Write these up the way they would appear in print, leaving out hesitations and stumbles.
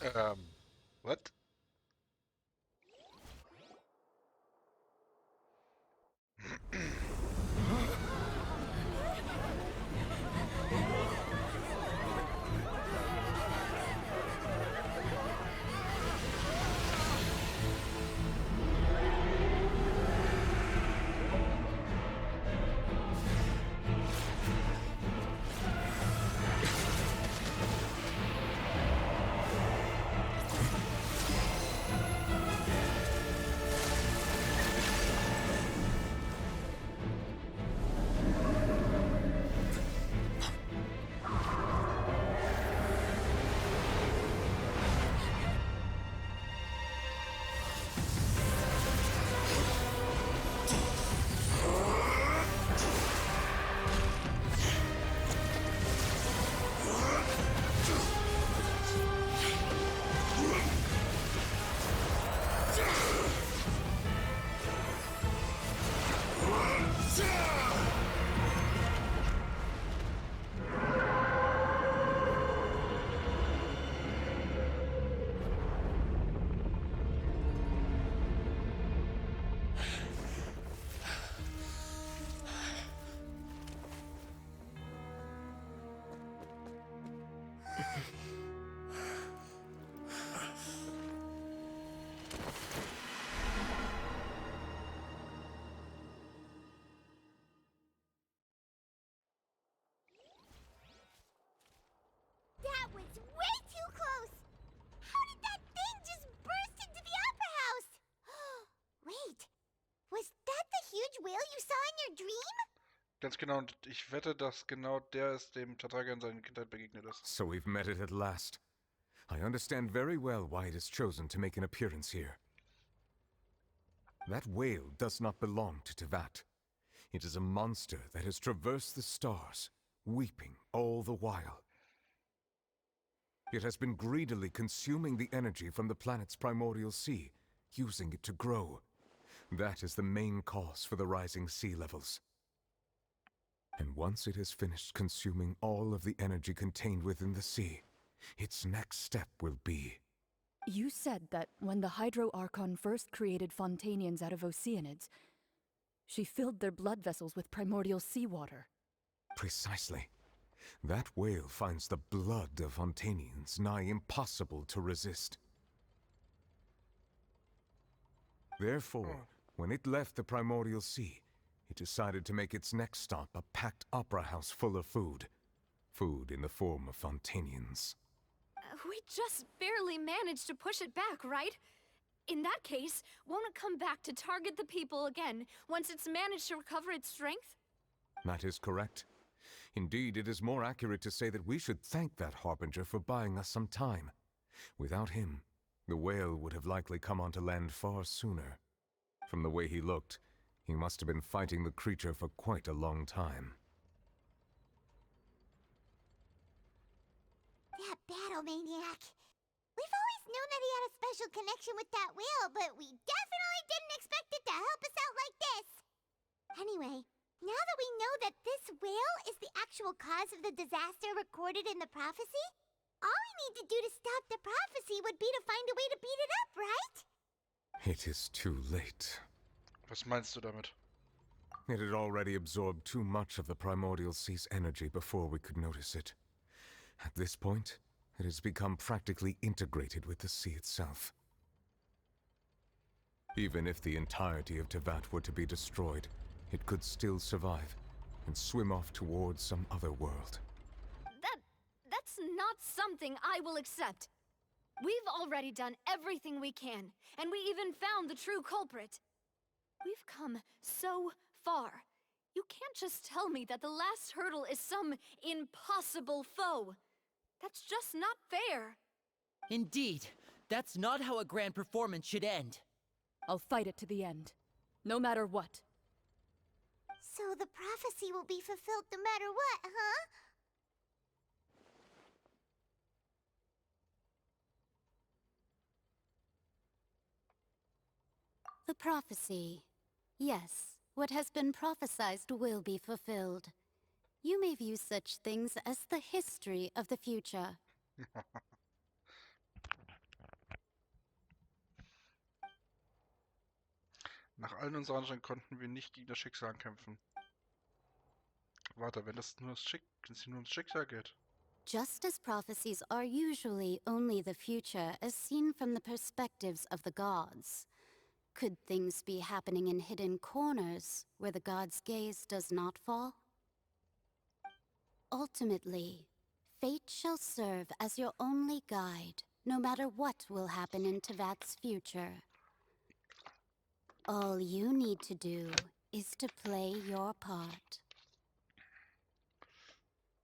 What? That was way too close! How did that thing just burst into the opera house? Wait, was that the huge whale you saw in your dream? Ganz genau, und ich wette, dass genau der ist, dem Tataga in seiner Kindheit begegnet ist. So we've met it at last. I understand very well why it has chosen to make an appearance here. That whale does not belong to Tevat. It is a monster that has traversed the stars, weeping all the while. It has been greedily consuming the energy from the planet's primordial sea, using it to grow. That is the main cause for the rising sea levels. And once it has finished consuming all of the energy contained within the sea, its next step will be... You said that when the Hydro Archon first created Fontanians out of Oceanids, she filled their blood vessels with primordial seawater. Precisely. That whale finds the blood of Fontanians nigh impossible to resist. Therefore, when it left the primordial sea, it decided to make its next stop a packed opera house full of food. Food in the form of Fontanians. We just barely managed to push it back, right? In that case, won't it come back to target the people again once it's managed to recover its strength? That is correct. Indeed, it is more accurate to say that we should thank that Harbinger for buying us some time. Without him, the whale would have likely come onto land far sooner. From the way he looked, he must have been fighting the creature for quite a long time. That battle maniac. We've always known that he had a special connection with that whale, but we definitely didn't expect it to help us out like this. Anyway, now that we know that this whale is the actual cause of the disaster recorded in the prophecy, all we need to do to stop the prophecy would be to find a way to beat it up, right? It is too late. Was meinst du damit? It had already absorbed too much of the primordial sea's energy before we could notice it. At this point, it has become practically integrated with the sea itself. Even if the entirety of Tevat were to be destroyed, it could still survive and swim off towards some other world. That's not something I will accept. We've already done everything we can, and we even found the true culprit. We've come so far. You can't just tell me that the last hurdle is some impossible foe. That's just not fair. Indeed, that's not how a grand performance should end. I'll fight it to the end, no matter what. So the prophecy will be fulfilled no matter what, huh? The prophecy. Yes, what has been prophesied will be fulfilled. You may view such things as the history of the future. Nach allen unseren Anstrengungen konnten wir nicht gegen das Schicksal kämpfen. Warte, wenn es nur ums Schicksal geht. Just as prophecies are usually only the future as seen from the perspectives of the gods, could things be happening in hidden corners where the gods' gaze does not fall? Ultimately, fate shall serve as your only guide, no matter what will happen in Tevat's future. All you need to do is to play your part.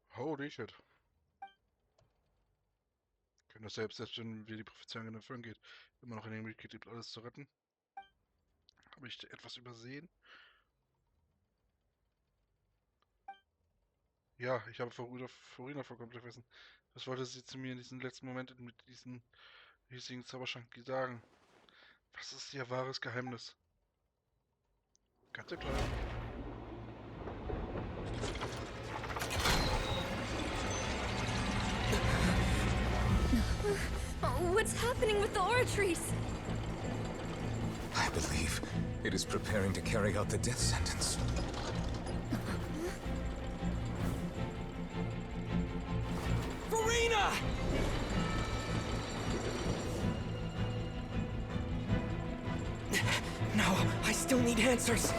Holy shit. Können das selbst wenn wir die Prophezeiung in Erfüllung geht, immer noch in den Möglichkeit gibt, alles zu retten. Habe ich etwas übersehen? Ja, ich habe Furina vollkommen vergessen. Was wollte sie zu mir in diesem letzten Moment mit diesem riesigen Zauberschrank sagen? Was ist ihr wahres Geheimnis? Ganz klar. What's happening with the aura trees? I believe it is preparing to carry out the death sentence. Farina! No, I still need answers.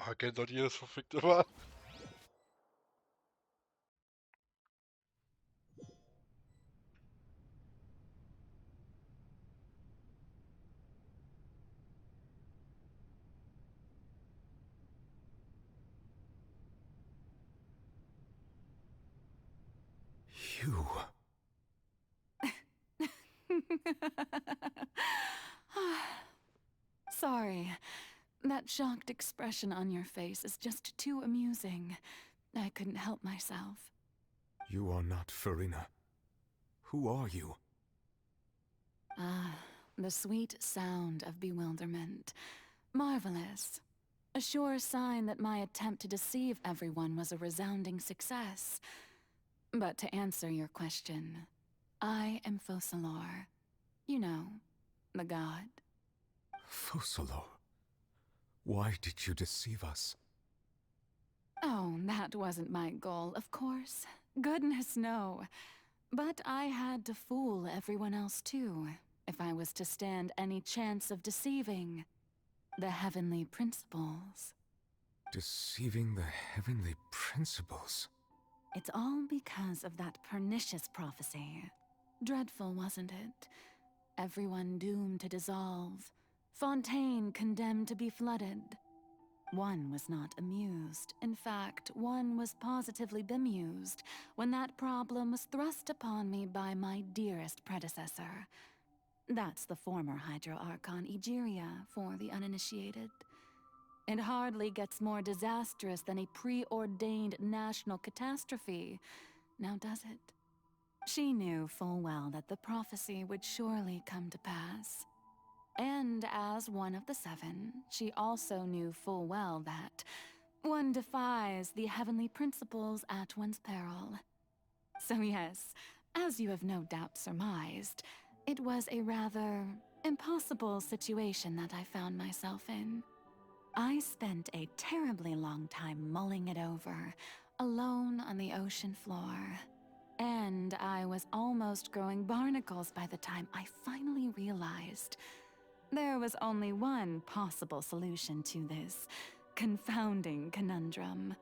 Ah, kennt doch jedes verfickte Mal. You. Sorry. That shocked expression on your face is just too amusing. I couldn't help myself. You are not Farina. Who are you? Ah, the sweet sound of bewilderment. Marvelous. A sure sign that my attempt to deceive everyone was a resounding success. But to answer your question, I am Focalor. You know, the god. Focalor. Why did you deceive us? Oh, that wasn't my goal, of course. Goodness, no. But I had to fool everyone else too, if I was to stand any chance of deceiving the heavenly principles. Deceiving the heavenly principles? It's all because of that pernicious prophecy. Dreadful, wasn't it? Everyone doomed to dissolve. Fontaine condemned to be flooded. One was not amused. In fact, one was positively bemused when that problem was thrust upon me by my dearest predecessor. That's the former Hydro Archon Egeria for the uninitiated. It hardly gets more disastrous than a preordained national catastrophe, now does it? She knew full well that the prophecy would surely come to pass. And as one of the seven, she also knew full well that one defies the heavenly principles at one's peril. So yes, as you have no doubt surmised, it was a rather impossible situation that I found myself in. I spent a terribly long time mulling it over, alone on the ocean floor. And I was almost growing barnacles by the time I finally realized there was only one possible solution to this confounding conundrum.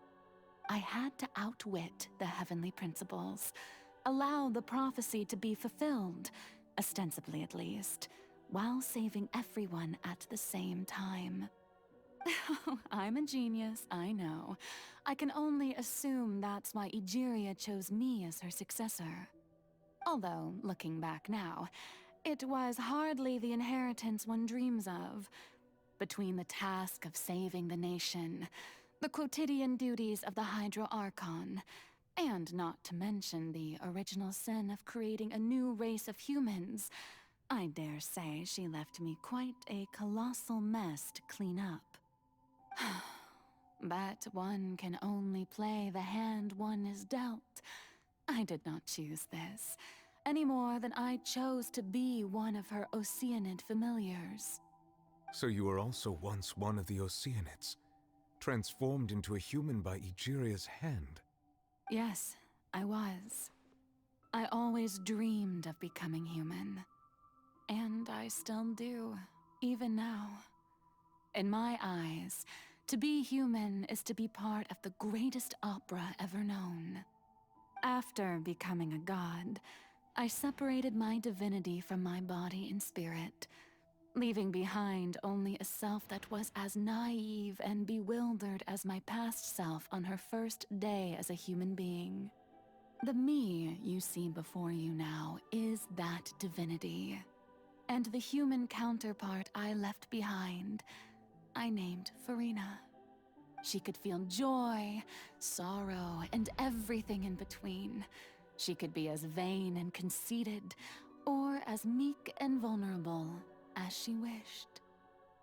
I had to outwit the heavenly principles, allow the prophecy to be fulfilled, ostensibly at least, while saving everyone at the same time. I'm a genius, I know. I can only assume that's why Egeria chose me as her successor. Although, looking back now, it was hardly the inheritance one dreams of. Between the task of saving the nation, the quotidian duties of the Hydro Archon, and not to mention the original sin of creating a new race of humans, I dare say she left me quite a colossal mess to clean up. But one can only play the hand one is dealt. I did not choose this, any more than I chose to be one of her Oceanid familiars. So you were also once one of the Oceanids, transformed into a human by Egeria's hand. Yes, I was. I always dreamed of becoming human. And I still do, even now. In my eyes, to be human is to be part of the greatest opera ever known. After becoming a god, I separated my divinity from my body and spirit, leaving behind only a self that was as naive and bewildered as my past self on her first day as a human being. The me you see before you now is that divinity. And the human counterpart I left behind, I named Farina. She could feel joy, sorrow, and everything in between. She could be as vain and conceited, or as meek and vulnerable as she wished.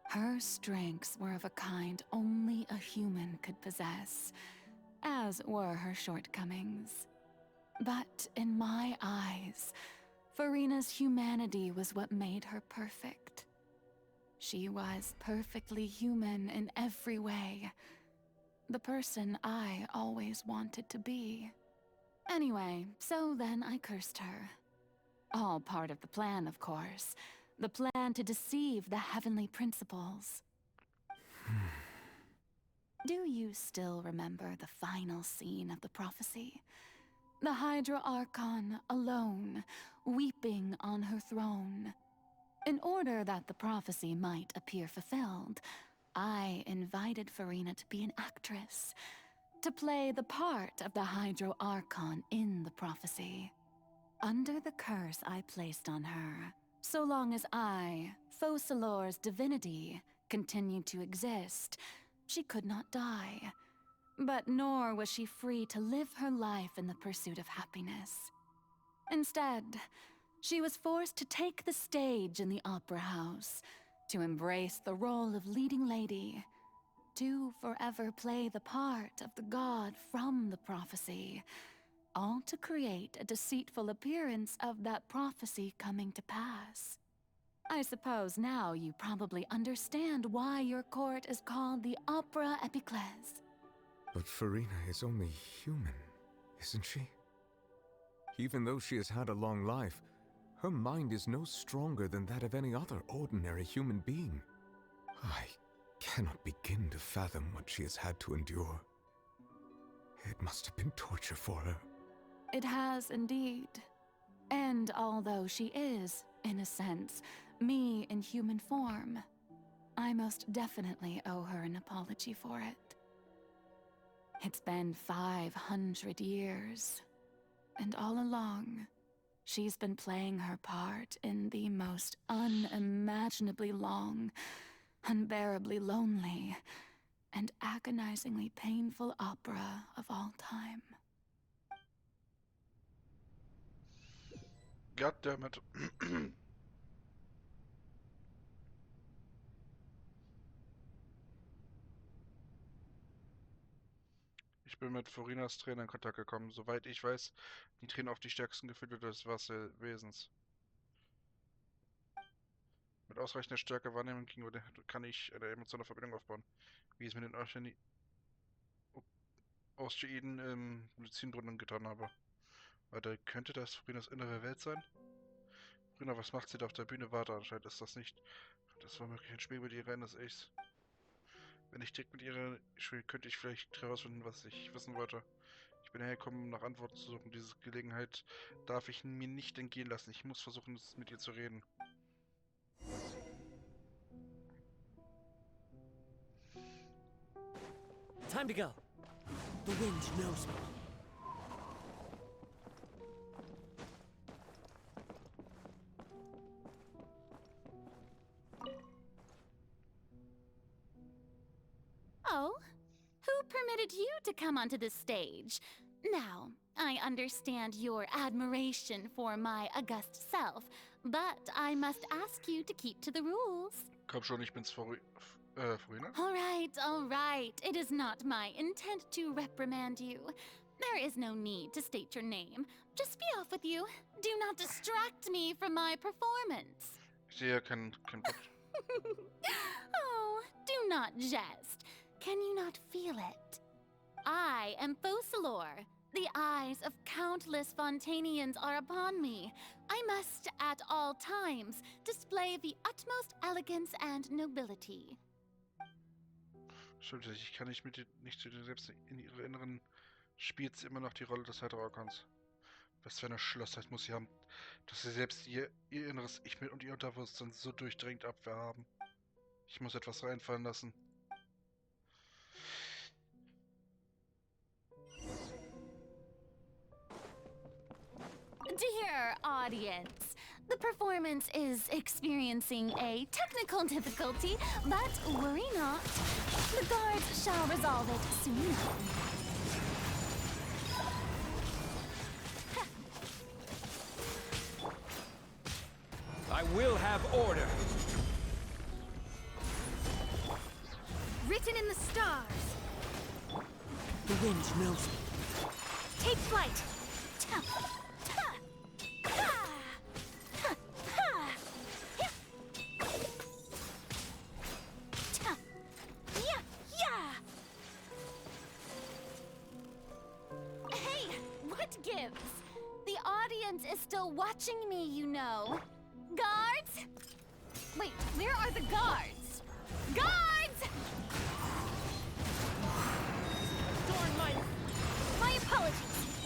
Her strengths were of a kind only a human could possess, as were her shortcomings. But in my eyes, Farina's humanity was what made her perfect. She was perfectly human in every way. The person I always wanted to be. Anyway, so then I cursed her. All part of the plan, of course. The plan to deceive the heavenly principles. Do you still remember the final scene of the prophecy? The Hydra Archon alone, weeping on her throne. In order that the prophecy might appear fulfilled, I invited Farina to be an actress, to play the part of the Hydro Archon in the prophecy. Under the curse I placed on her, so long as I, Focalor's divinity, continued to exist, she could not die. But nor was she free to live her life in the pursuit of happiness. Instead, she was forced to take the stage in the opera house, to embrace the role of leading lady, to forever play the part of the god from the prophecy, all to create a deceitful appearance of that prophecy coming to pass. I suppose now you probably understand why your court is called the Opera Epiclese. But Farina is only human, isn't she? Even though she has had a long life, her mind is no stronger than that of any other ordinary human being. I cannot begin to fathom what she has had to endure. It must have been torture for her. It has indeed. And although she is, in a sense, me in human form, I most definitely owe her an apology for it. It's been 500 years, and all along, she's been playing her part in the most unimaginably long, unbearably lonely, and agonizingly painful opera of all time. God damn it. Ich bin mit Forinas Tränen in Kontakt gekommen. Soweit ich weiß, die Tränen auf die stärksten Gefühle des Wasserwesens. Mit ausreichender Stärke Wahrnehmung gegenüber kann ich eine emotionale Verbindung aufbauen, wie ich es mit den Osteiden im Medizinbrunnen getan habe. Warte, könnte das Forinas innere Welt sein? Forina, was macht sie da auf der Bühne? Warte, anscheinend ist das nicht. Das war möglich ein Spiel mit ihr reines Ichs. Wenn ich direkt mit ihr spiele, könnte ich vielleicht herausfinden, was ich wissen wollte. Ich bin hergekommen, um nach Antworten zu suchen. Diese Gelegenheit darf ich mir nicht entgehen lassen. Ich muss versuchen, mit ihr zu reden. Time to go. The wind knows me. Oh, who permitted you to come onto the stage. Now, I understand your admiration for my august self, but I must ask you to keep to the rules. Komm schon, ich bin's Farina. All right. It is not my intent to reprimand you. There is no need to state your name. Just be off with you. Do not distract me from my performance. Ich sehe keinen Bock. Oh, do not jest. Can you not feel it? I am Focalor. The eyes of countless Fontanians are upon me. I must, at all times, display the utmost elegance and nobility. Stimmt, ich kann nicht selbst in ihre Inneren spielt sie immer noch die Rolle des Heteroarchons. Was für eine Schlossheit muss sie haben, dass sie selbst ihr inneres Ich und ihr Unterbewusstsein so durchdringend Abwehr haben. Ich muss etwas reinfallen lassen. Dear audience, the performance is experiencing a technical difficulty, but worry not. The guards shall resolve it soon enough. I will have order. Written in the stars. The wind knows me. Take flight. Hey, what gives? The audience is still watching me, you know. Guards? Wait, where are the guards? Guards! Dorn my apologies.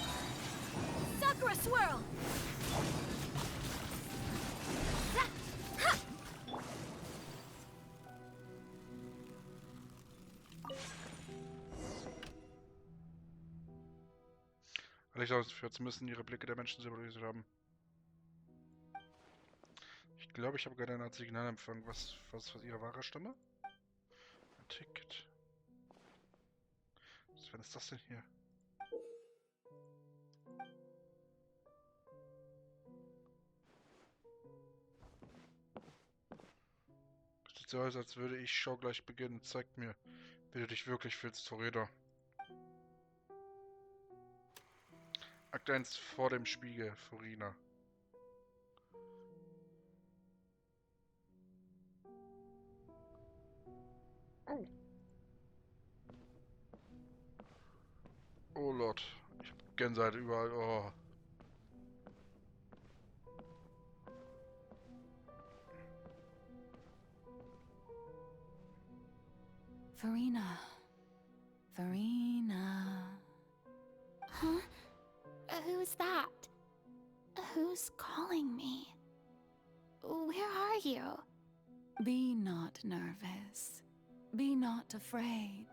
Sakura swirl. Alle ausführen müssen ihre Blicke der Menschen symbolisiert haben. Ich glaube, ich habe gerade eine Art Signalempfang. Was ihre wahre Stimme? Ein Ticket. Was ist das denn hier? Sieht so aus, als würde ich Schau gleich beginnen. Zeig mir, wie du dich wirklich fühlst, Toreda. Akt 1 vor dem Spiegel, Farina. Oh. Oh Lord. Ich hab Gänsehaut überall. Oh. Farina. Huh? Who's that? Who's calling me? Where are you? Be not nervous. Be not afraid.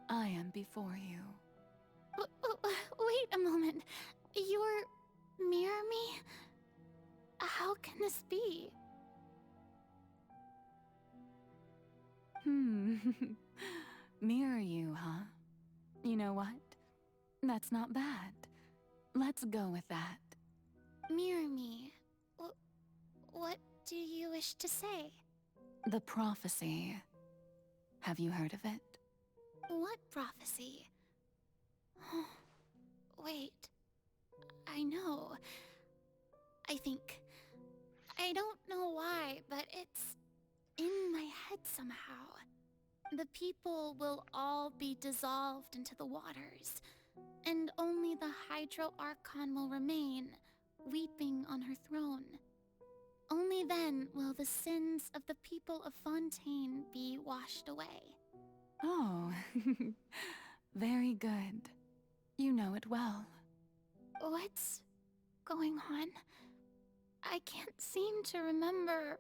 I am before you. Wait a moment. You're mirror me? How can this be? Mirror you, huh? You know what? That's not bad. Let's go with that. Mirror me. What do you wish to say? The prophecy. Have you heard of it? What prophecy? Wait. I know. I think. I don't know why, but it's in my head somehow. The people will all be dissolved into the waters, and only the Hydro Archon will remain, weeping on her throne. Only then will the sins of the people of Fontaine be washed away. Oh, very good. You know it well. What's going on? I can't seem to remember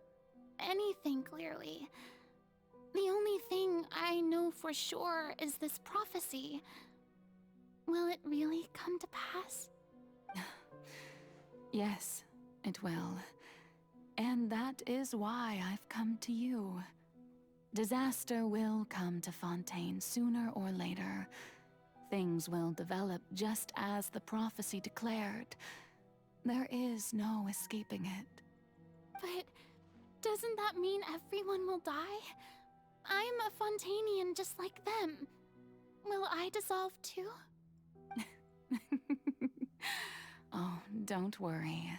anything clearly. The only thing I know for sure is this prophecy. Will it really come to pass? Yes, it will. And that is why I've come to you. Disaster will come to Fontaine sooner or later. Things will develop just as the prophecy declared. There is no escaping it. But doesn't that mean everyone will die? I'm a Fontainian just like them. Will I dissolve too? Oh, don't worry.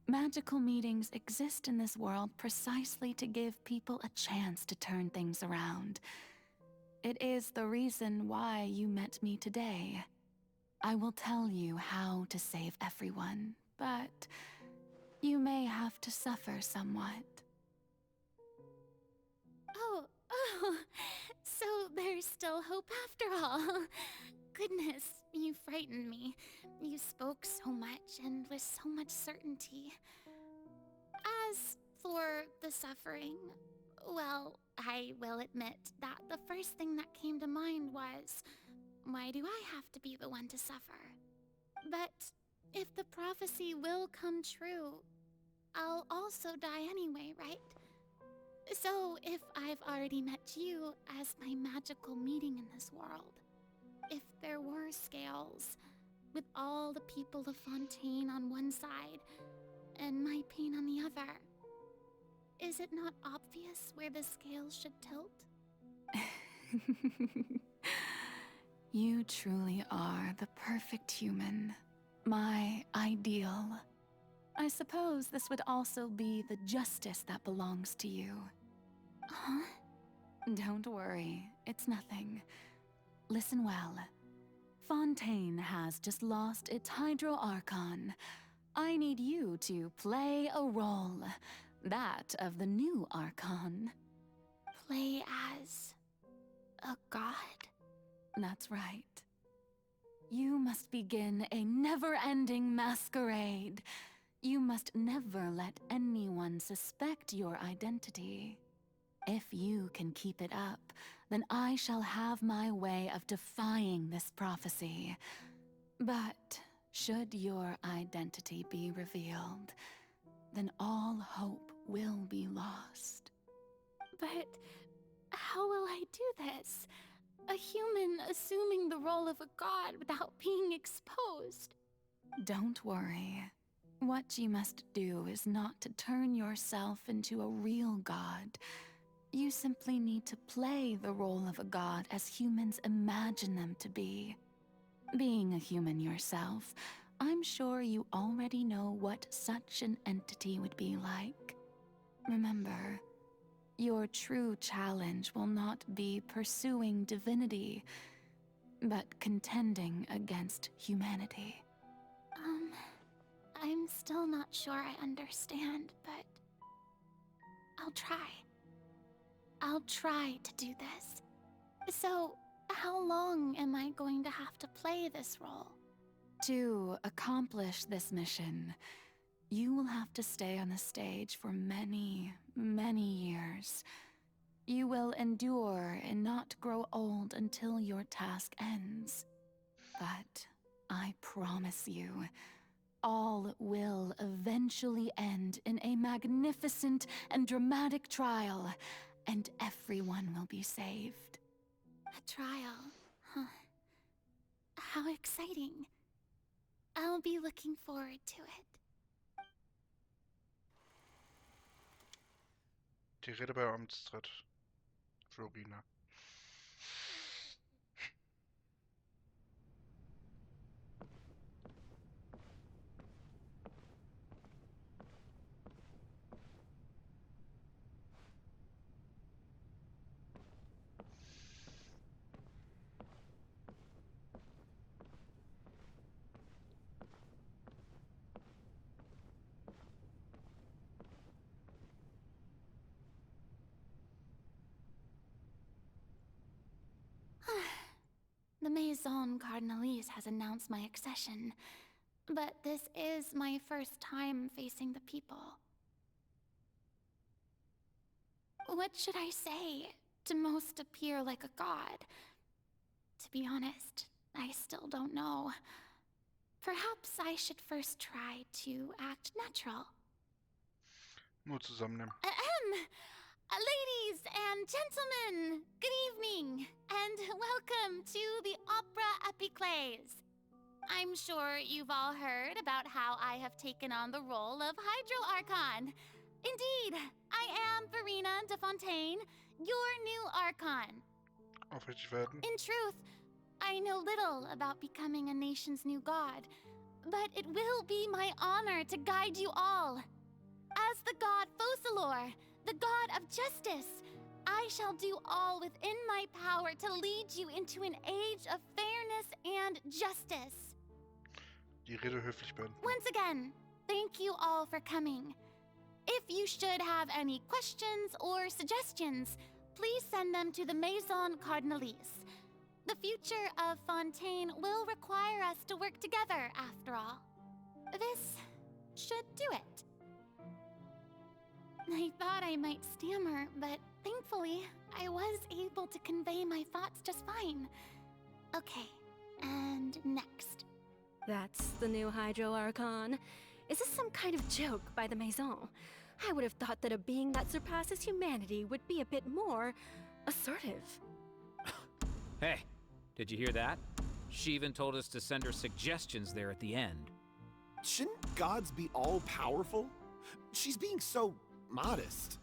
Magical meetings exist in this world precisely to give people a chance to turn things around. It is the reason why you met me today. I will tell you how to save everyone, but you may have to suffer somewhat. Oh, so there's still hope after all. Goodness, you frightened me. You spoke so much and with so much certainty. As for the suffering, well, I will admit that the first thing that came to mind was, why do I have to be the one to suffer? But if the prophecy will come true, I'll also die anyway, right? So if I've already met you as my magical meeting in this world, if there were scales, with all the people of Fontaine on one side, and my pain on the other, is it not obvious where the scales should tilt? You truly are the perfect human. My ideal. I suppose this would also be the justice that belongs to you. Huh? Don't worry, it's nothing. Listen well. Fontaine has just lost its Hydro Archon. I need you to play a role. That of the new Archon. Play as a god? That's right. You must begin a never-ending masquerade. You must never let anyone suspect your identity. If you can keep it up, then I shall have my way of defying this prophecy. But should your identity be revealed, then all hope will be lost. But how will I do this? A human assuming the role of a god without being exposed. Don't worry. What you must do is not to turn yourself into a real god. You simply need to play the role of a god as humans imagine them to be. Being a human yourself, I'm sure you already know what such an entity would be like. Remember, your true challenge will not be pursuing divinity, but contending against humanity. I'm still not sure I understand, but I'll try. I'll try to do this. So, how long am I going to have to play this role? To accomplish this mission, you will have to stay on the stage for many, many years. You will endure and not grow old until your task ends. But I promise you, all will eventually end in a magnificent and dramatic trial, and everyone will be saved. A trial, huh? How exciting. I'll be looking forward to it. Die Rede bei Amtstritt. Florina. The Maison Cardinalise has announced my accession, but this is my first time facing the people. What should I say to most appear like a god? To be honest, I still don't know. Perhaps I should first try to act natural. Nur zusammennehmen. Ladies and and gentlemen, good evening, and welcome to the Opera Epiclese. I'm sure you've all heard about how I have taken on the role of Hydro Archon. Indeed, I am Verena de Fontaine, your new Archon. Aufrichtig werden. In truth, I know little about becoming a nation's new god, but it will be my honor to guide you all. As the god Focalor, the god of justice, I shall do all within my power to lead you into an age of fairness and justice. Die Rede höflich beenden. Once again, thank you all for coming. If you should have any questions or suggestions, please send them to the Maison Cardinalise. The future of Fontaine will require us to work together, after all. This should do it. I thought I might stammer, but thankfully, I was able to convey my thoughts just fine. Okay, and next. That's the new Hydro Archon. Is this some kind of joke by the Maison? I would have thought that a being that surpasses humanity would be a bit more assertive. Hey, did you hear that? She even told us to send her suggestions there at the end. Shouldn't gods be all-powerful? She's being so modest.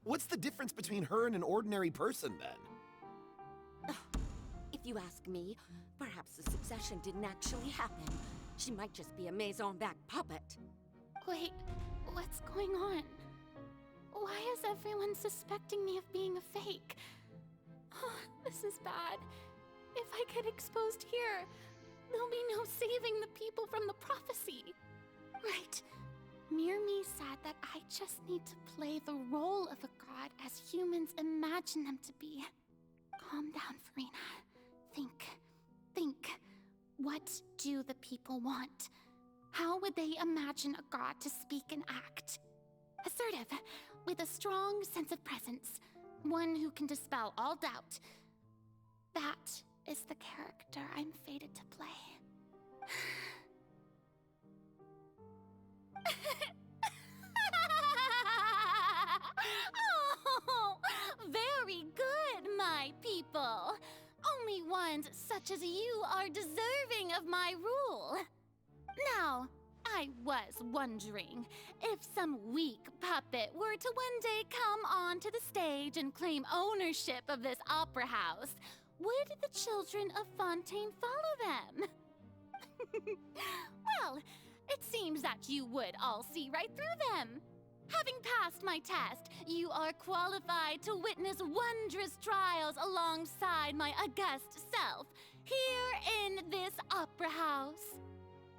What's the difference between her and an ordinary person, then? If you ask me, perhaps the succession didn't actually happen. She might just be a Maison-back puppet. Wait, what's going on? Why is everyone suspecting me of being a fake? Oh, this is bad. If I get exposed here, there'll be no saving the people from the prophecy. Right. Mirmi said that I just need to play the role of a god as humans imagine them to be. Calm down, Farina. Think. What do the people want? How would they imagine a god to speak and act? Assertive, with a strong sense of presence. One who can dispel all doubt. That is the character I'm fated to play. Oh, very good, my people. Only ones such as you are deserving of my rule. Now, I was wondering if some weak puppet were to one day come onto the stage and claim ownership of this opera house, would the children of Fontaine follow them? Well, it seems that you would all see right through them. Having passed my test, you are qualified to witness wondrous trials alongside my august self, here in this opera house.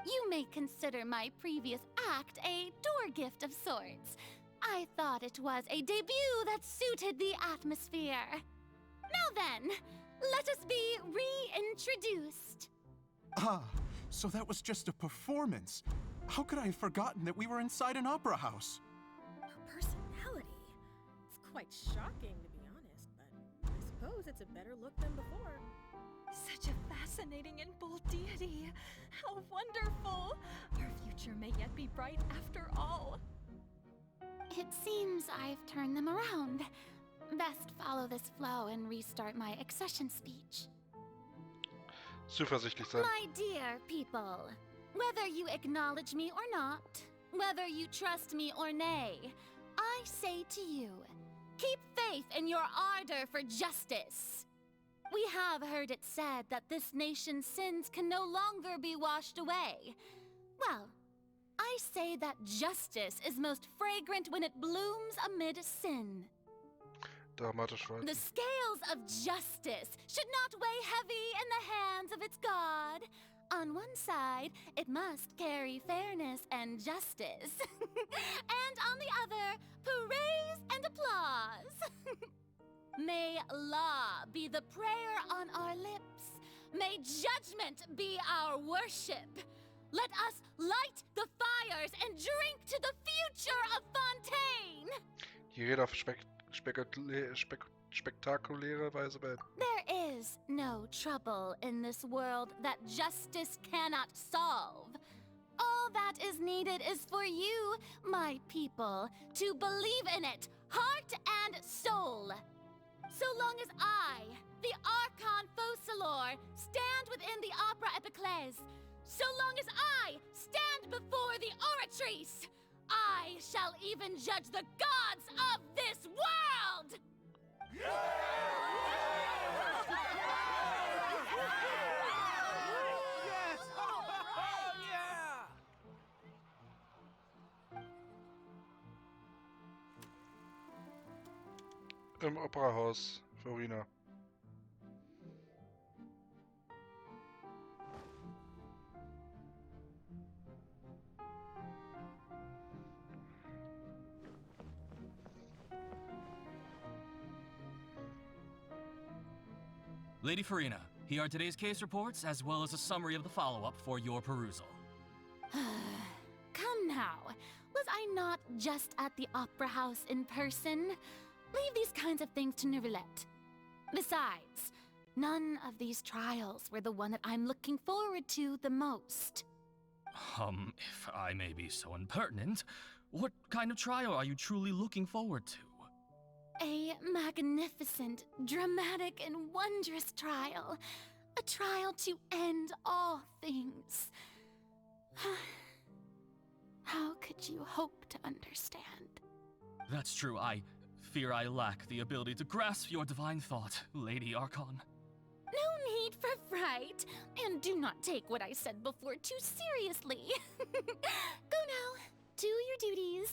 You may consider my previous act a door gift of sorts. I thought it was a debut that suited the atmosphere. Now then, let us be reintroduced. Ah, so that was just a performance. How could I have forgotten that we were inside an opera house? Her personality. It's quite shocking, to be honest, but I suppose it's a better look than before. Such a fascinating and bold deity. How wonderful! Our future may yet be bright after all. It seems I've turned them around. Best follow this flow and restart my accession speech. Zuversichtlich sein. My dear people, whether you acknowledge me or not, whether you trust me or nay, I say to you, keep faith in your ardor for justice. We have heard it said that this nation's sins can no longer be washed away. Well, I say that justice is most fragrant when it blooms amid sin. Dramatisch weiter. The scales of justice should not weigh heavy in the hands of its god. On one side, it must carry fairness and justice. And on the other, praise and applause. May law be the prayer on our lips. May judgment be our worship. Let us light the fires and drink to the future of Fontaine. Die Rede auf spektakuläre Weise beenden. There is no trouble in this world that justice cannot solve. All that is needed is for you, my people, to believe in it, heart and soul. So long as I, the Archon Focalor, stand within the Opera Epiclese, so long as I stand before the Oratrice, I shall even judge the gods of this world! Im Operahaus, Farina. Lady Farina, here are today's case reports, as well as a summary of the follow-up for your perusal. Come now. Was I not just at the Opera House in person? Leave these kinds of things to Neuvillette. Besides, none of these trials were the one that I'm looking forward to the most. If I may be so impertinent, what kind of trial are you truly looking forward to? A magnificent, dramatic, and wondrous trial. A trial to end all things. How could you hope to understand? That's true, I fear I lack the ability to grasp your divine thought, Lady Archon. No need for fright, and do not take what I said before too seriously. Go now, do your duties.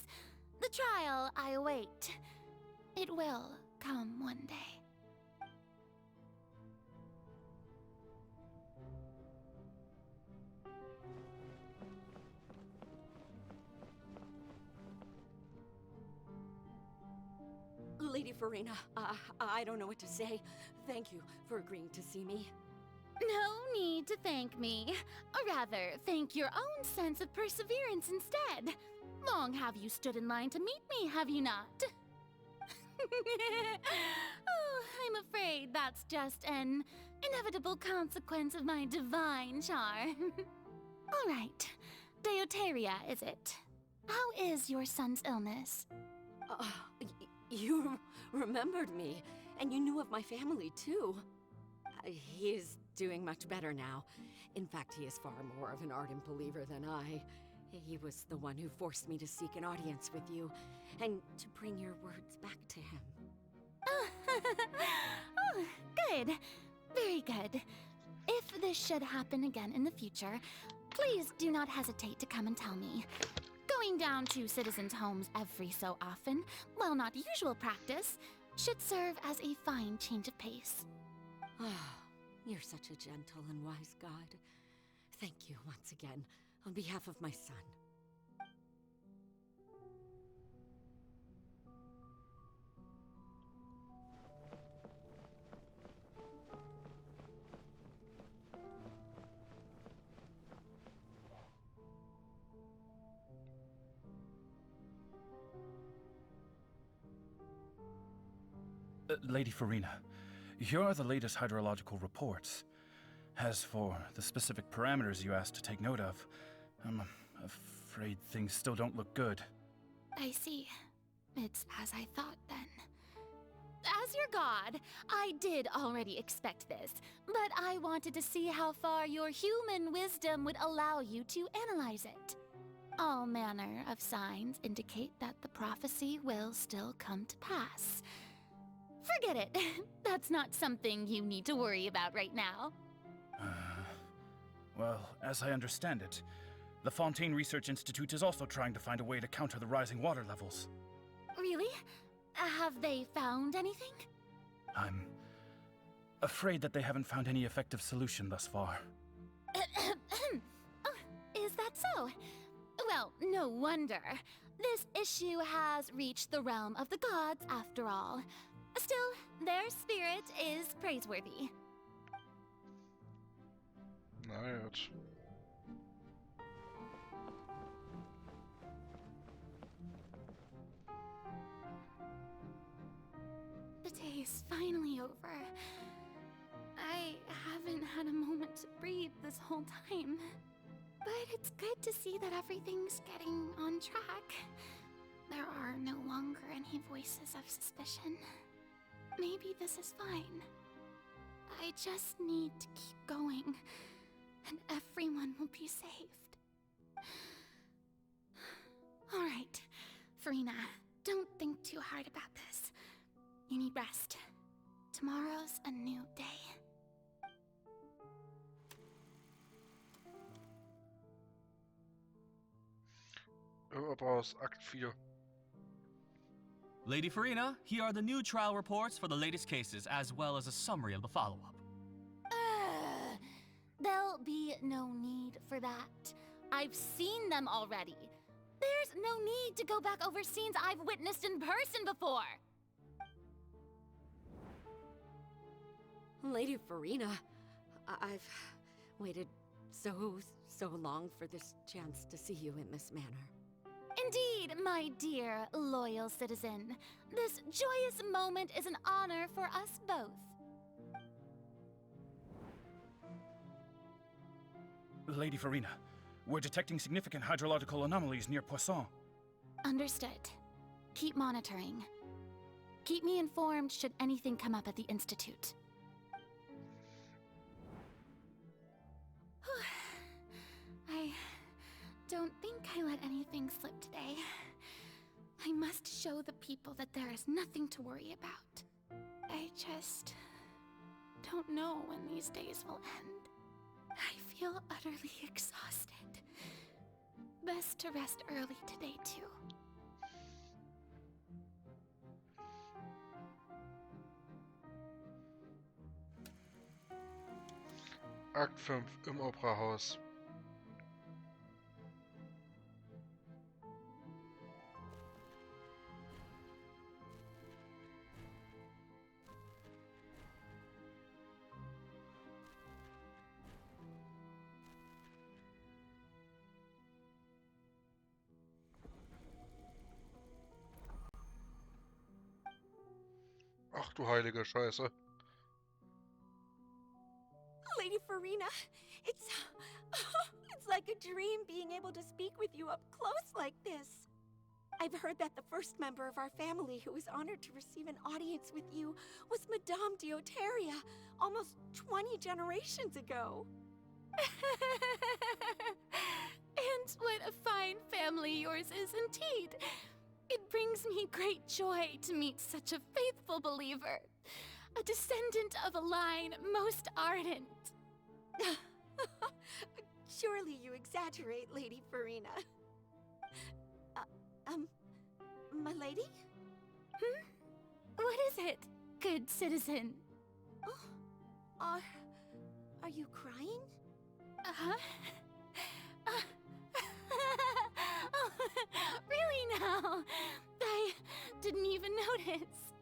The trial I await. It will come one day. Lady Farina, I don't know what to say. Thank you for agreeing to see me. No need to thank me. Or rather, thank your own sense of perseverance instead. Long have you stood in line to meet me, have you not? Oh, I'm afraid that's just an inevitable consequence of my divine charm. All right. Deoteria, is it? How is your son's illness? You remembered me, and you knew of my family, too. He is doing much better now. In fact, he is far more of an ardent believer than I. He was the one who forced me to seek an audience with you, and to bring your words back to him. Oh, good. Very good. If this should happen again in the future, please do not hesitate to come and tell me. Going down to citizens' homes every so often, while not usual practice, should serve as a fine change of pace. You're such a gentle and wise god. Thank you once again, on behalf of my son. Lady Farina, here are the latest hydrological reports. As for the specific parameters you asked to take note of, I'm afraid things still don't look good. I see. It's as I thought, then. As your god, I did already expect this, but I wanted to see how far your human wisdom would allow you to analyze it. All manner of signs indicate that the prophecy will still come to pass. Forget it. That's not something you need to worry about right now. Well, as I understand it, the Fontaine Research Institute is also trying to find a way to counter the rising water levels. Really? Have they found anything? I'm afraid that they haven't found any effective solution thus far. Oh, is that so? Well, no wonder. This issue has reached the realm of the gods, after all. Still, their spirit is praiseworthy. Na gut. The day is finally over. I haven't had a moment to breathe this whole time. But it's good to see that everything's getting on track. There are no longer any voices of suspicion. maybe this is fine. I just need to keep going, and everyone will be saved. Alright, Farina, don't think too hard about this. You need rest. Tomorrow's a new day. Aus Akt 4. Lady Farina, here are the new trial reports for the latest cases, as well as a summary of the follow-up. There'll be no need for that. I've seen them already. There's no need to go back over scenes I've witnessed in person before. Lady Farina, I've waited so long for this chance to see you in this manner. Indeed, my dear, loyal citizen. This joyous moment is an honor for us both. Lady Farina, we're detecting significant hydrological anomalies near Poisson. Understood. Keep monitoring. Keep me informed should anything come up at the Institute. I don't think I let anything slip today. I must show the people that there is nothing to worry about. I just don't know when these days will end. I feel utterly exhausted. Best to rest early today, too. Akt 5 im Operahaus. Ach du heilige Scheiße. Lady Farina, it's like a dream being able to speak with you up close like this. I've heard that the first member of our family who was honored to receive an audience with you was Madame Dioteria, almost 20 generations ago. And what a fine family yours is indeed. It brings me great joy to meet such a faithful believer. A descendant of a line most ardent. Surely you exaggerate, Lady Farina. My lady? What is it, good citizen? Oh, are you crying? Uh-huh. Oh, really now? I didn't even notice.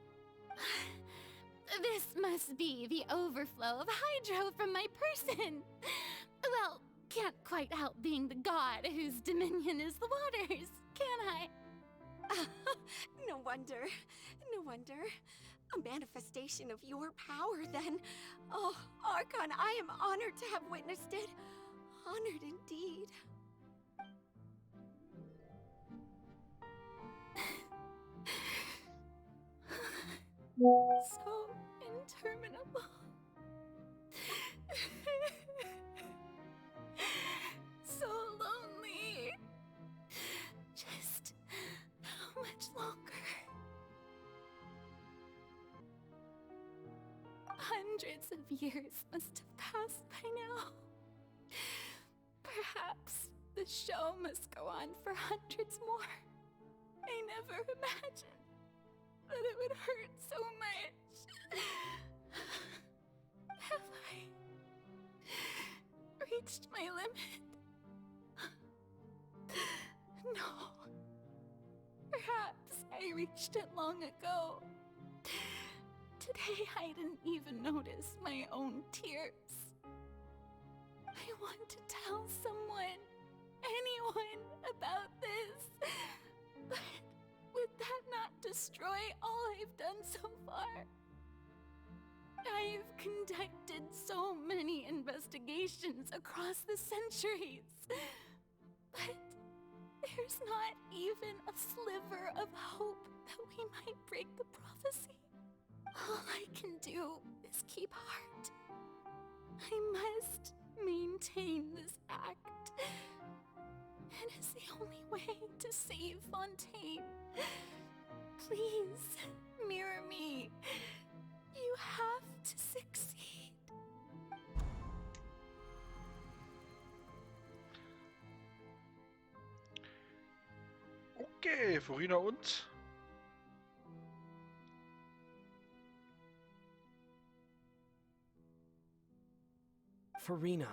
This must be the overflow of hydro from my person. Well, can't quite help being the god whose dominion is the waters, can I? No wonder. No wonder. A manifestation of your power, then. Oh, Archon, I am honored to have witnessed it. Honored indeed. So interminable. So lonely. Just how much longer? Hundreds of years must have passed by now. Perhaps the show must go on for hundreds more. I never imagined that it would hurt so much. Have I reached my limit? No. Perhaps I reached it long ago. Today I didn't even notice my own tears. I want to tell someone, anyone, about this. But would that not destroy all I've done so far? I've conducted so many investigations across the centuries. But there's not even a sliver of hope that we might break the prophecy. All do is keep heart. I must maintain this act. It is the only way to save Fontaine. Please, mirror me. You have to succeed. Okay, Farina und? Farina,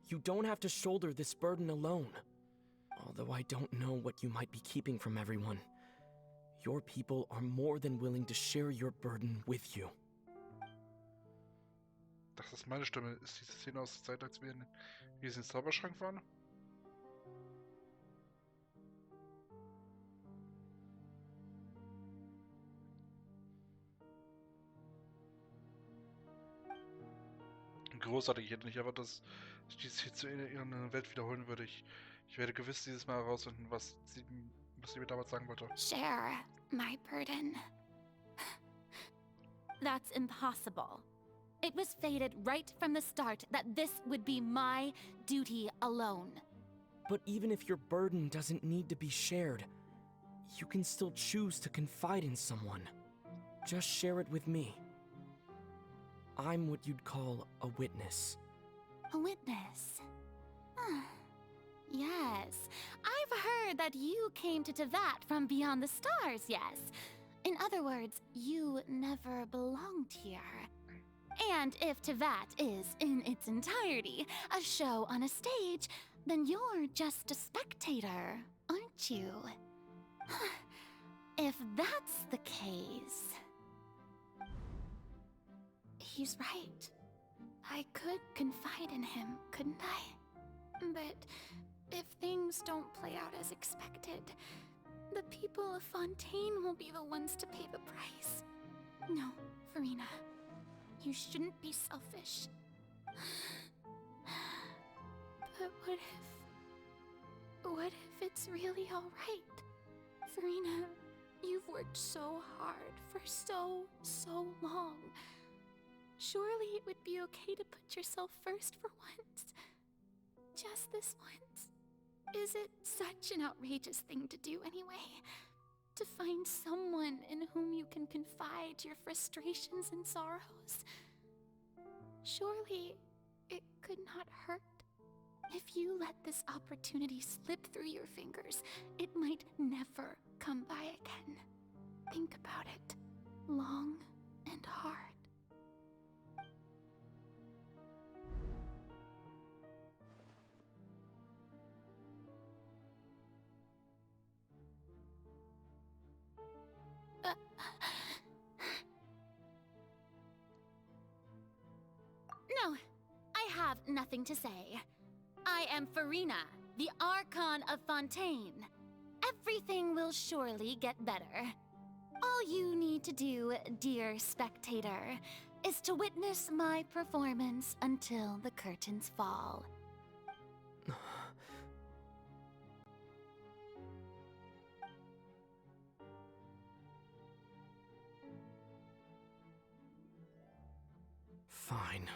you don't have to shoulder this burden alone. Although I don't know what you might be keeping from everyone. Your people are more than willing to share your burden with you. Das ist meine Stimme. Ist diese Szene aus der Zeit, als wir in diesem Zauberschrank waren? Großartig. Ich hätte nicht erwartet, dass sich dies hier zu ihrer Welt wiederholen würde. Ich werde gewiss dieses Mal herausfinden, was sie mir damals sagen wollte. Share my burden. That's impossible. It was fated right from the start that this would be my duty alone. But even if your burden doesn't need to be shared, you can still choose to confide in someone. Just share it with me. I'm what you'd call a witness. A witness? Yes, I've heard that you came to Tevat from beyond the stars, yes. In other words, you never belonged here. And if Tevat is, in its entirety, a show on a stage, then you're just a spectator, aren't you? If that's the case... He's right. I could confide in him, couldn't I? But if things don't play out as expected, the people of Fontaine will be the ones to pay the price. No, Farina. You shouldn't be selfish. But what if it's really alright? Farina, you've worked so hard for so long. Surely it would be okay to put yourself first for once. Just this once. Is it such an outrageous thing to do anyway? To find someone in whom you can confide your frustrations and sorrows? Surely it could not hurt. If you let this opportunity slip through your fingers, it might never come by again. Think about it long and hard. No, I have nothing to say. I am Farina, the Archon of Fontaine. Everything will surely get better. All you need to do, dear spectator, is to witness my performance until the curtains fall. Fine.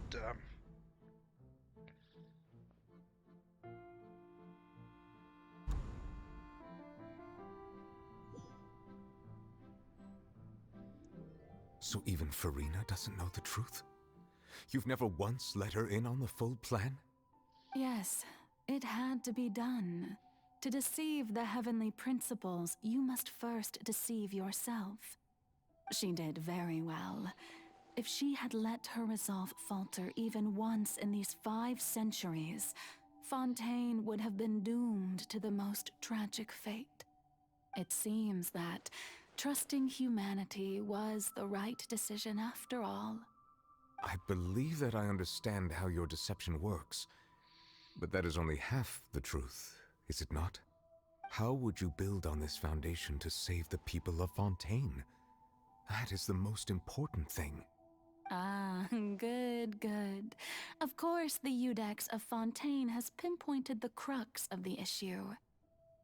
Damn. So even Farina doesn't know the truth? You've never once let her in on the full plan? Yes, it had to be done. To deceive the heavenly principles, you must first deceive yourself. She did very well. If she had let her resolve falter even once in these 5 centuries, Fontaine would have been doomed to the most tragic fate. It seems that trusting humanity was the right decision after all. I believe that I understand how your deception works, but that is only half the truth, is it not? How would you build on this foundation to save the people of Fontaine? That is the most important thing. Ah, good, good. Of course, the Iudex of Fontaine has pinpointed the crux of the issue.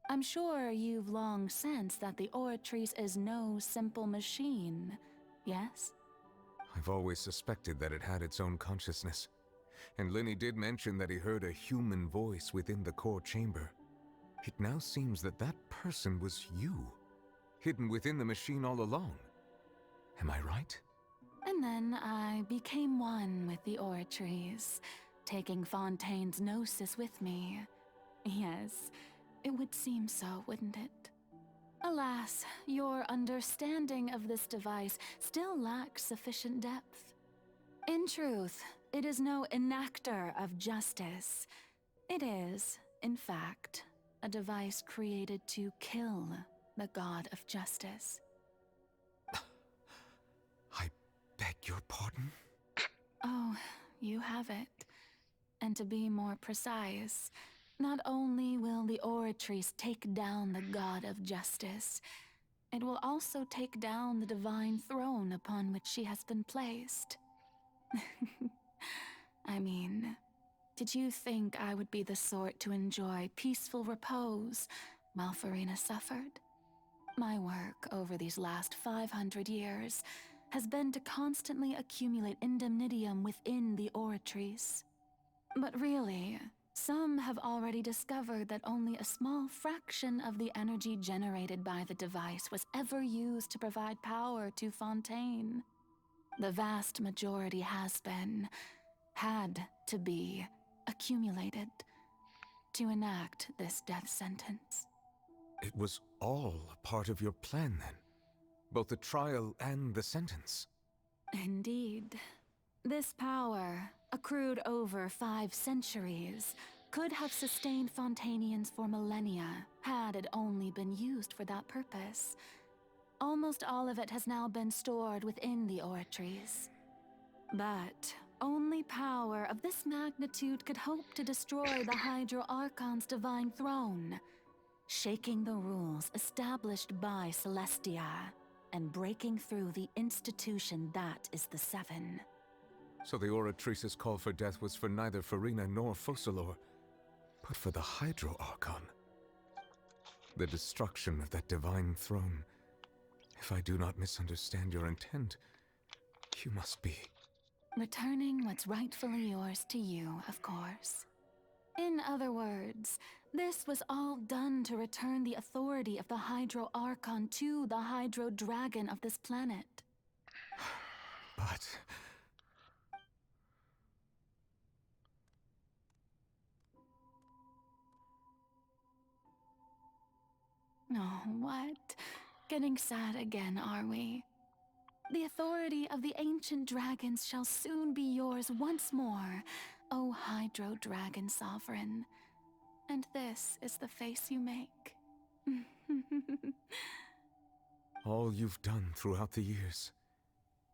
I'm sure you've long sensed that the Oratrice is no simple machine, yes? I've always suspected that it had its own consciousness. And Lenny did mention that he heard a human voice within the core chamber. It now seems that that person was you, hidden within the machine all along. Am I right? And then I became one with the Oratrice, taking Fontaine's gnosis with me. Yes, it would seem so, wouldn't it? Alas, your understanding of this device still lacks sufficient depth. In truth, it is no enactor of justice. It is, in fact, a device created to kill the god of justice. I beg your pardon? Oh, you have it. And to be more precise, not only will the Oratrice take down the god of justice, it will also take down the divine throne upon which she has been placed. I mean, did you think I would be the sort to enjoy peaceful repose while Farina suffered? My work over these last 500 years has been to constantly accumulate indemnitium within the Oratrice. But really, some have already discovered that only a small fraction of the energy generated by the device was ever used to provide power to Fontaine. The vast majority had to be, accumulated to enact this death sentence. It was all part of your plan, then? Both the trial and the sentence? Indeed. This power, accrued over 5 centuries, could have sustained Fontainians for millennia had it only been used for that purpose. Almost all of it has now been stored within the Oratrice. But only power of this magnitude could hope to destroy the Hydro Archon's divine throne, shaking the rules established by Celestia and breaking through the institution that is the Seven. So the Oratrice's call for death was for neither Farina nor Focalor, but for the Hydro Archon. The destruction of that divine throne. If I do not misunderstand your intent, you must be... Returning what's rightfully yours to you, of course. In other words, this was all done to return the authority of the Hydro Archon to the Hydro Dragon of this planet. But... Oh, what? Getting sad again, are we? The authority of the ancient dragons shall soon be yours once more, O Hydro Dragon Sovereign. And this is the face you make. all you've done throughout the years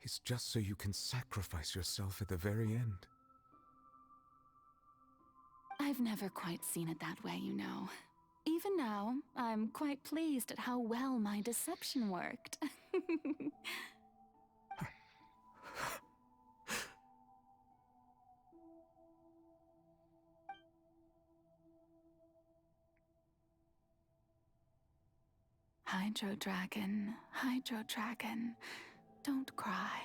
is just so you can sacrifice yourself at the very end. I've never quite seen it that way, you know. Even now, I'm quite pleased at how well my deception worked. Hydro Dragon, don't cry.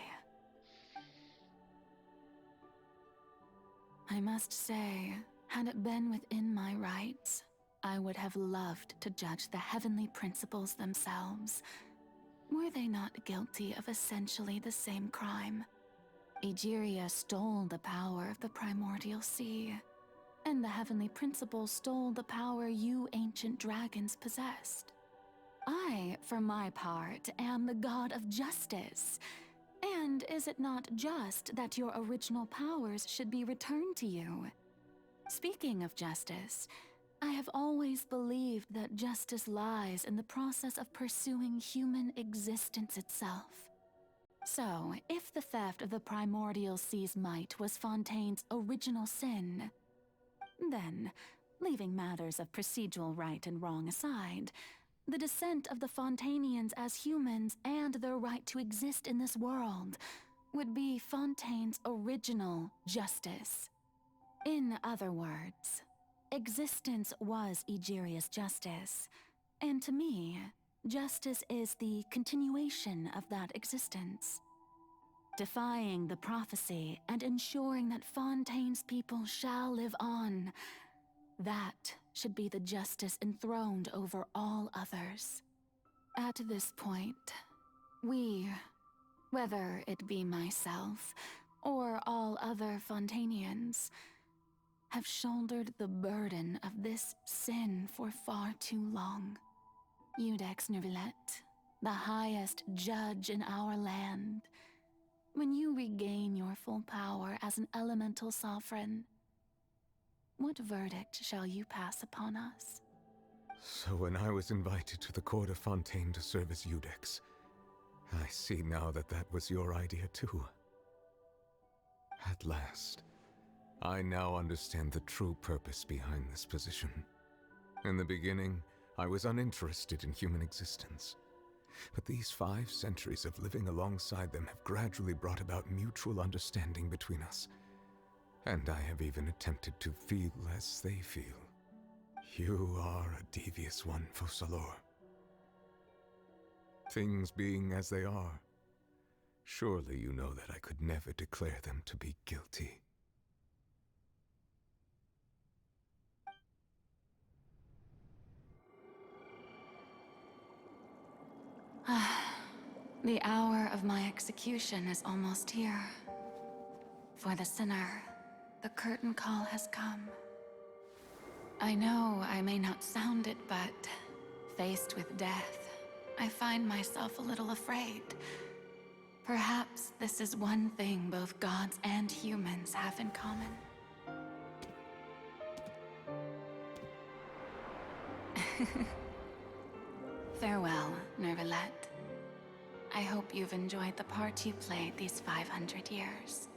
I must say, had it been within my rights, I would have loved to judge the heavenly principles themselves. Were they not guilty of essentially the same crime? Egeria stole the power of the primordial sea, and the heavenly principles stole the power you ancient dragons possessed. I, for my part, am the god of justice. And is it not just that your original powers should be returned to you? Speaking of justice, I have always believed that justice lies in the process of pursuing human existence itself. So, if the theft of the primordial sea's might was Fontaine's original sin, then, leaving matters of procedural right and wrong aside, the descent of the Fontainians as humans and their right to exist in this world would be Fontaine's original justice. In other words, existence was Egeria's justice. And to me, justice is the continuation of that existence. Defying the prophecy and ensuring that Fontaine's people shall live on. That should be the justice enthroned over all others. At this point, we, whether it be myself or all other Fontainians, have shouldered the burden of this sin for far too long. Iudex Neuvillette, the highest judge in our land, when you regain your full power as an elemental sovereign, what verdict shall you pass upon us? So when I was invited to the court of Fontaine to serve as Iudex, I see now that that was your idea too. At last, I now understand the true purpose behind this position. In the beginning, I was uninterested in human existence. But these 5 centuries of living alongside them have gradually brought about mutual understanding between us. And I have even attempted to feel as they feel. You are a devious one, Focalors. Things being as they are, surely you know that I could never declare them to be guilty. The hour of my execution is almost here. For the sinner, the curtain call has come. I know I may not sound it, but faced with death, I find myself a little afraid. Perhaps this is one thing both gods and humans have in common. Farewell, Neuvillette. I hope you've enjoyed the part you played these 500 years.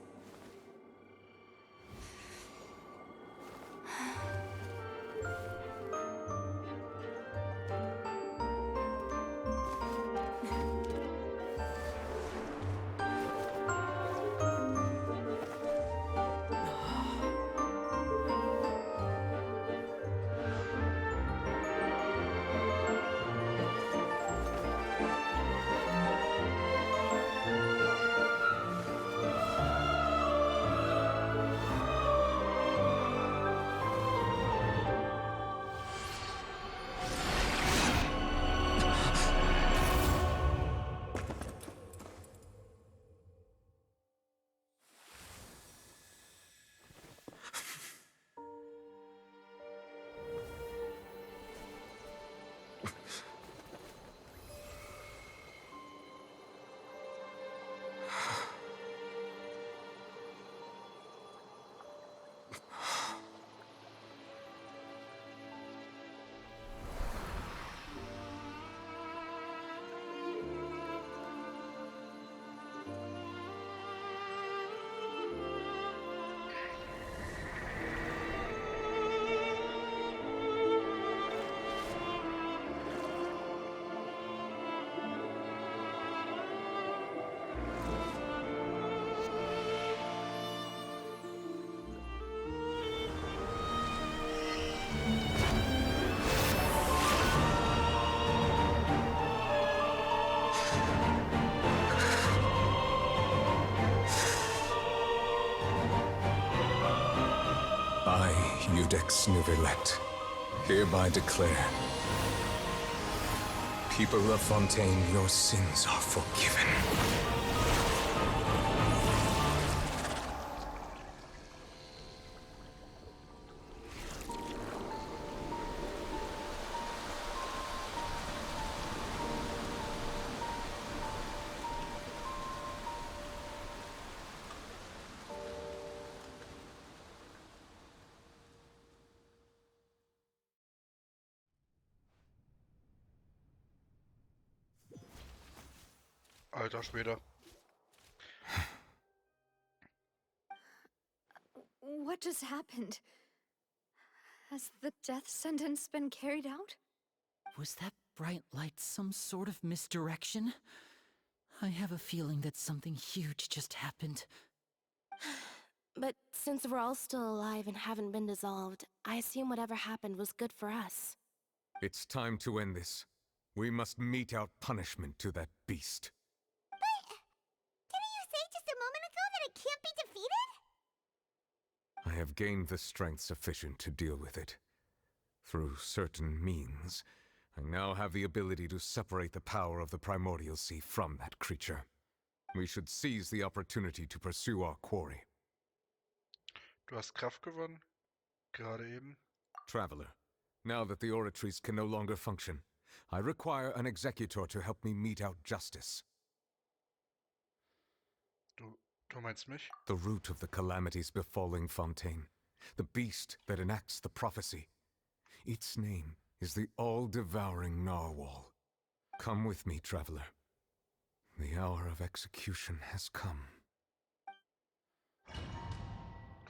Iudex Neuvillette, hereby declare, people of Fontaine, your sins are forgiven. Alter Schwede. What just happened? Has the death sentence been carried out? Was that bright light some sort of misdirection? I have a feeling that something huge just happened. But since we're all still alive and haven't been dissolved, I assume whatever happened was good for us. It's time to end this. We must mete out punishment to that beast. But didn't you say just a moment ago that it can't be defeated? I have gained the strength sufficient to deal with it. Through certain means, I now have the ability to separate the power of the Primordial Sea from that creature. We should seize the opportunity to pursue our quarry. Du hast Kraft gewonnen. Gerade eben. Traveler, now that the oratories can no longer function, I require an executor to help me mete out justice. Du meinst mich? The root of the calamities befalling Fontaine. The beast that enacts the prophecy. Its name is the all-devouring Narwhal. Come with me, traveler. The hour of execution has come.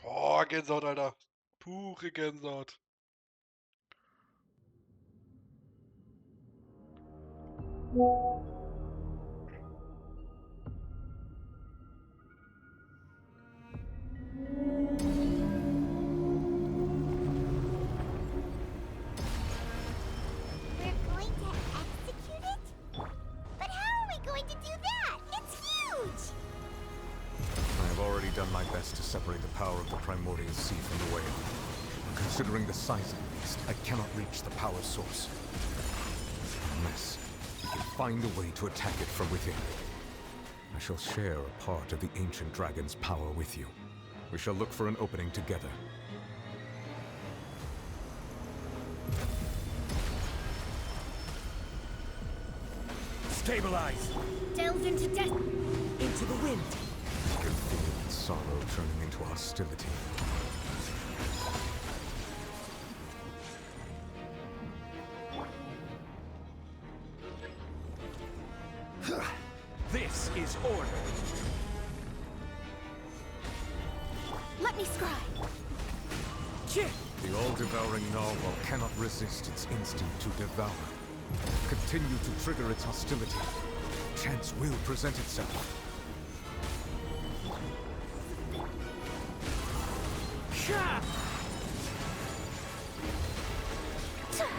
Oh, Gänsehaut, Alter. Pure Gänsehaut. We're going to execute it? But how are we going to do that? It's huge! I have already done my best to separate the power of the Primordial Sea from the whale. Considering the size of the beast, I cannot reach the power source. Unless we can find a way to attack it from within. I shall share a part of the ancient dragon's power with you. We shall look for an opening together. Stabilize! Delve into death! Into the wind! I can feel its sorrow turning into hostility. This is order! Let me scribe! The all-devouring narwhal cannot resist its instinct to devour. Continue to trigger its hostility. Chance will present itself.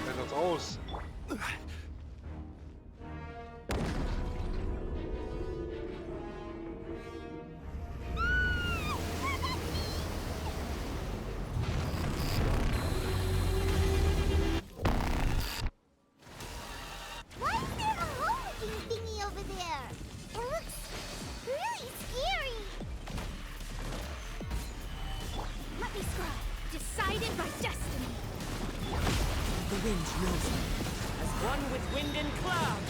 Wer das aus? Why is there a hole-looking thingy over there? It looks really scary. Let me scribe! Decided by destiny! The wind knows me, as one with wind and cloud!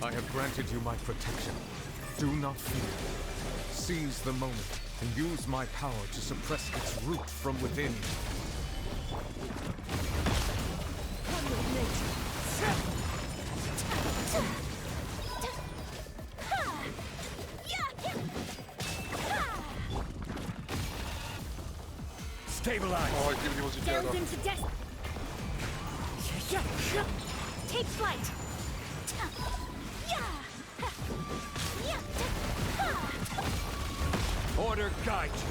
I have granted you my protection. Do not fear. Seize the moment and use my power to suppress its root from within. One with nature! Stabilize! Oh, ich liebe die Musik, Alter. Delve into death! Take flight! Order guide you!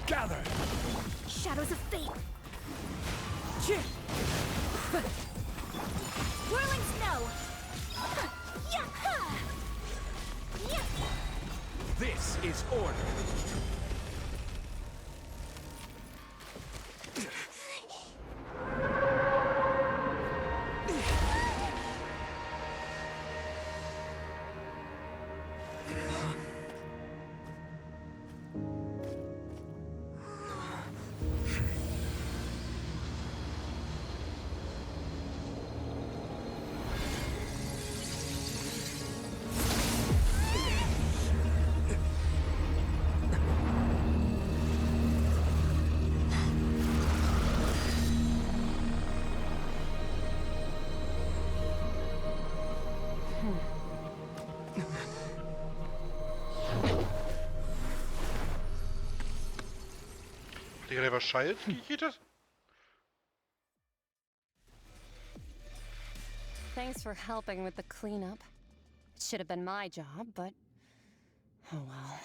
Gather! Shadows of fate! Whirling snow! This is order! Digga, der war Schalt gejätet? Thanks for helping with the cleanup. It should have been my job, but... oh well.